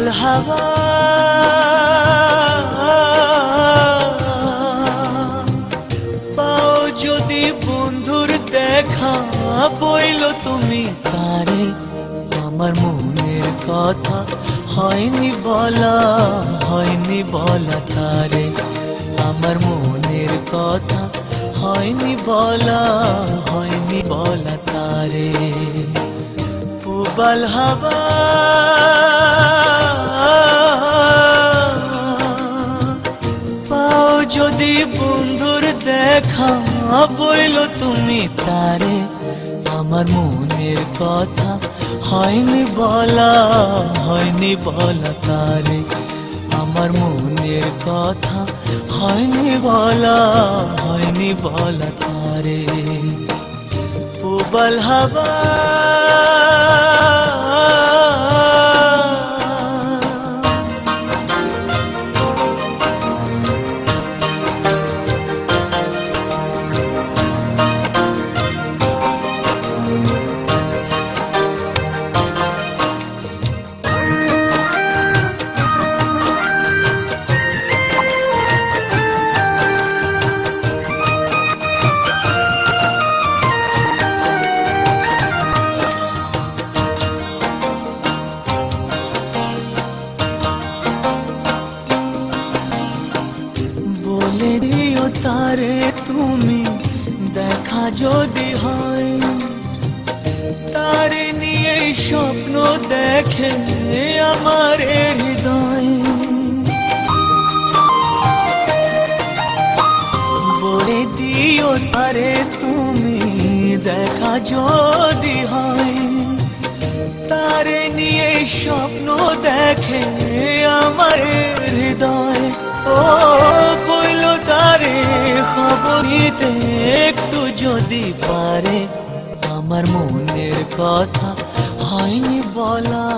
প্রবল হাওয়া পাও যদি বন্ধুর দেখা বইল তুমি তারে আমার মনের কথা হয়নি বলা তারে আমার মনের কথা হয়নি বলা তারে প্রবল হাওয়া পাও যদি বন্ধুর দেখা বইল তুমি তারে আমার মনের কথা হয়নি বলা তারে আমার মনের কথা হয়নি বলা তারে প্রবল হাওয়া বলে দিও তারে তুমি দেখা যদি হয় তারে নিয়ে স্বপ্ন দেখে আমার হৃদয় বলে দিও তারে তুমি দেখা যদি হয় তারে নিয়ে স্বপ্ন দেখে আমার হৃদয় ও বইল তারে খবর দিতে একটু যদি পারে আমার মনের কথা হয়নি বলা।